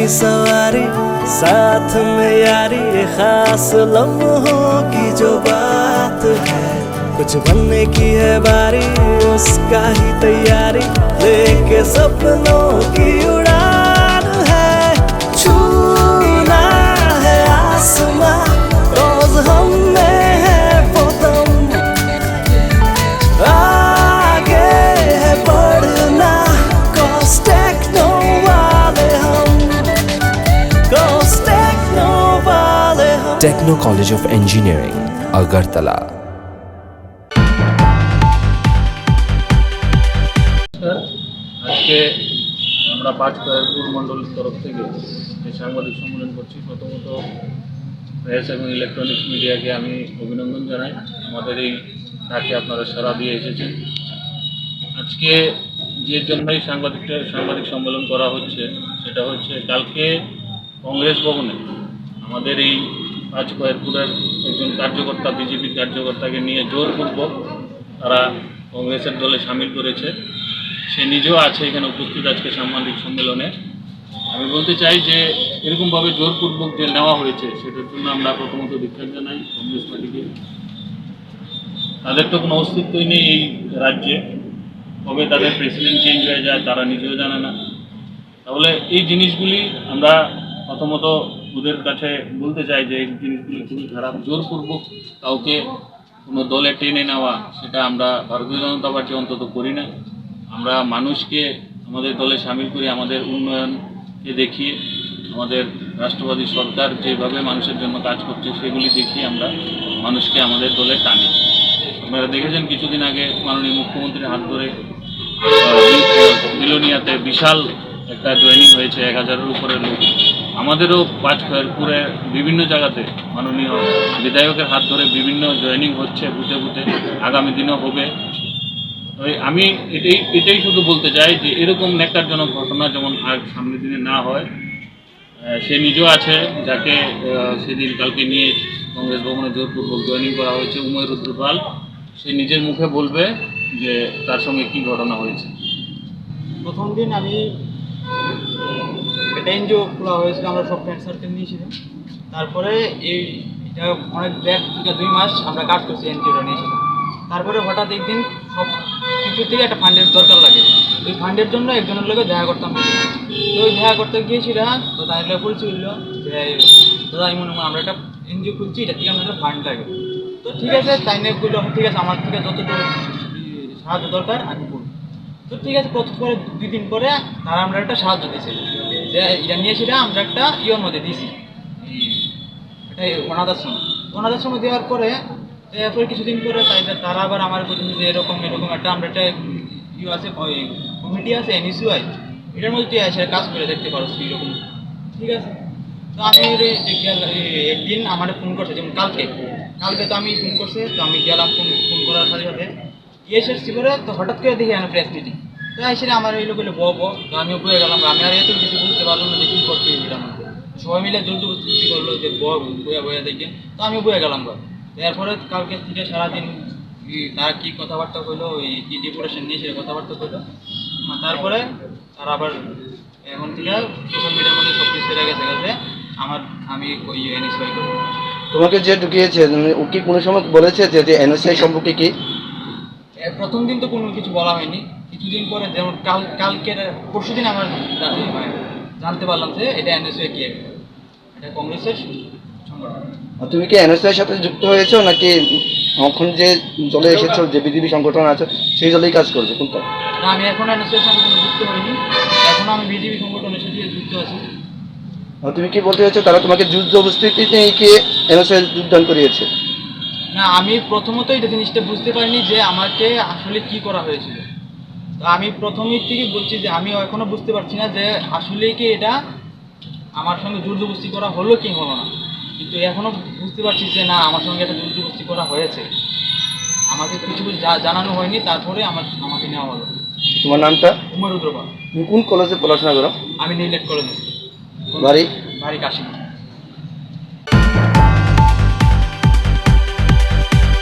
की सवारी, साथ में यारी, खास लम्हों की जो बात है। कुछ बनने की है बारी, उसका ही तैयारी, लेके सपनों की उड़ान है। छूना है आसमां, रोज हम में है वो दम, आगे है बढ़ना, cause techno वाले हम, cause techno वाले हम। Techno College of Engineering, Agartala. আজকে আমরা 5 খয়েরপুর মণ্ডলের তরফ থেকে এই সাংবাদিক সম্মেলন করছি। প্রথমত প্রেস এবং ইলেকট্রনিক্স মিডিয়াকে আমি অভিনন্দন জানাই, আমাদের এই ডাকে আপনারা সাড়া দিয়ে এসেছেন। আজকে যে জন্যই সাংবাদিক সম্মেলন করা হচ্ছে সেটা হচ্ছে কালকে কংগ্রেস ভবনে আমাদের এই 5 খয়েরপুরের একজন কার্যকর্তা, বিজেপির কার্যকর্তাকে নিয়ে জোরপূর্বক তারা কংগ্রেসের দলে সামিল করেছে। সে নিজেও আছে এখানে উপস্থিত আজকে সাংবাদিক সম্মেলনে। আমি বলতে চাই যে এরকমভাবে জোরপূর্বক যে নেওয়া হয়েছে সেটার জন্য আমরা প্রথমত ধিক্কার জানাই কংগ্রেস পার্টিকে। তাদের তো কোনো অস্তিত্বই নেই এই রাজ্যে, কবে তাদের প্রেসিডেন্ট চেঞ্জ হয়ে যায় তারা নিজেও জানে না। তাহলে এই জিনিসগুলি আমরা প্রথমত ওদের কাছে বলতে চাই যে এই জিনিসগুলি খুবই খারাপ। জোরপূর্বক কাউকে কোনো দলে টেনে নেওয়া সেটা আমরা ভারতীয় জনতা পার্টি অন্তত করি না। আমরা মানুষকে আমাদের দলে সামিল করি, আমাদের উন্নয়নকে দেখিয়ে, আমাদের রাষ্ট্রবাদী সরকার যেভাবে মানুষের জন্য কাজ করছে সেগুলি দেখিয়ে আমরা মানুষকে আমাদের দলে টানি। আপনারা দেখেছেন কিছুদিন আগে মাননীয় মুখ্যমন্ত্রীর হাত ধরে বিলোনিয়াতে বিশাল একটা জয়েনিং হয়েছে, 1000-এর উপরে লোক। আমাদেরও 5 খয়েরপুরে বিভিন্ন জায়গাতে মাননীয় বিধায়কের হাত ধরে বিভিন্ন জয়েনিং হচ্ছে বুথে বুথে, আগামী দিনও হবে। আমি এটাই শুধু বলতে চাই যে এরকম ন্যাক্কারজনক ঘটনা যেমন আর সামনের দিনে না হয়। সে নিজেও আছে, যাকে সেদিন কালকে নিয়ে কংগ্রেস ভবনে জোরপূর্বক জয়েনিং করা হয়েছে, উময় রুদ্রপাল। সে নিজের মুখে বলবে যে তার সঙ্গে কি ঘটনা হয়েছে। প্রথম দিন আমি একটা এনজিও খোলা হয়েছিল, আমরা সব ফ্রেন্ড সার্কেল নিয়েছিলাম। তারপরে এটা অনেক 1.5 মাস আমরা কাজ করছি, এনজিওটা নিয়েছিলাম। তারপরে হঠাৎ একদিন সব কিছু থেকে একটা ফান্ডের দরকার লাগে, ওই ফান্ডের জন্য একজনের লোকে দেখা করতাম। তো ওই দেখা করতে গিয়েছিলাম, তো তাহলে বলছিল যে দাদা আমি মনে হয় আমরা একটা এনজিও খুলছি, এটা থেকে আমাদের ফান্ড লাগে। তো ঠিক আছে, তাই নিয়ে বললো ঠিক আছে, আমার থেকে যতটুকু সাহায্য দরকার আমি করবো। তো ঠিক আছে, পরে 2 দিন পরে তারা আমরা একটা সাহায্য দিয়েছে, যে এটা নিয়ে সেটা আমরা একটা ইয়ের মধ্যে দিয়েছি, এটা অনাথাশ্রমে দেওয়ার পরে এরপরে কিছুদিন পরে তারা আবার আমার বলছে যে এরকম একটা আমরা একটা আছে কমিটি আছে NSUI, এটার মধ্যে তুই এসে কাজ করে দেখতে পারো এরকম। ঠিক আছে, তো আমি একদিন আমার ফোন করছে, যেমন কালকে তো আমি ফোন করছে, তো আমি গেলাম ফোন করার সাথে সাথে এসেছি করে। তো হঠাৎ করে দেখি আমার প্রেস মিটিং, তো এসে আমার এই লোকের তো আমিও বয়ে গেলাম। আমি আর এত কিছু বুঝতে পারলাম না যে কী করতে এটার মধ্যে। সবাই মিলে জোরজবস্তি করলো যে বয়ে দেখে, তো আমিও বয়ে গেলাম। এরপরে কালকে থেকে সারাদিন তারা কী কথাবার্তা করলো, ওই কী ডেপুটেশন নিয়ে সেটা কথাবার্তা করলো। তারপরে তারা আবার এখন থেকে সোশ্যাল মিডিয়ার মধ্যে সব কিছু সেরে গেছে আমি ওই NSUI করবো। তোমাকে যে ঢুকিয়েছে ও কি কোনো সময় বলেছে যে NSUI সম্পর্কে কি? প্রথম দিন তো কোনো কিছু বলা হয়নি, কিছুদিন পরে যেমন কালকে পরশু দিন আমার জানতে পারলাম যে এটা NSUI কি, এটা কংগ্রেসের সংগঠন। তুমি কি NSUI সাথে যুক্ত হয়েছো নাকি এখন যে দলে এসেছো, যে বিজেপি সংগঠন আছে সেই দলেই কাজ করবে কোনটা? না, আমি এখন NSUI সঙ্গে যুক্ত হইনি, এখন আমি বিজেপি সংগঠনের সাথে যুক্ত আছি। তুমি কি বলতে চাইছো তারা তোমাকে জবরদস্তিতে কি NSUI যোগদান করিয়েছে? না, আমি প্রথমত এই জিনিসটা বুঝতে পারিনি যে আমাকে আসলে কি করা হয়েছিল। তো আমি প্রথমের থেকে বলছি যে আমি এখনো বুঝতে পারছি না যে আসলে কি এটা আমার সঙ্গে জোরজবস্তি করা হলো কি হলো না। কিন্তু এখনো বুঝতে পারছি যে না, আমার সঙ্গে একটা জোরজবস্তি করা হয়েছে, আমাকে কিছু জানানো হয়নি, তারপরে আমাকে নেওয়া হলো। তোমার নামটা? উময় রুদ্রপাল। তুমি কোন কলেজে পড়াশোনা করো? আমি নীলেট কলেজে। বাড়ি? কাশী।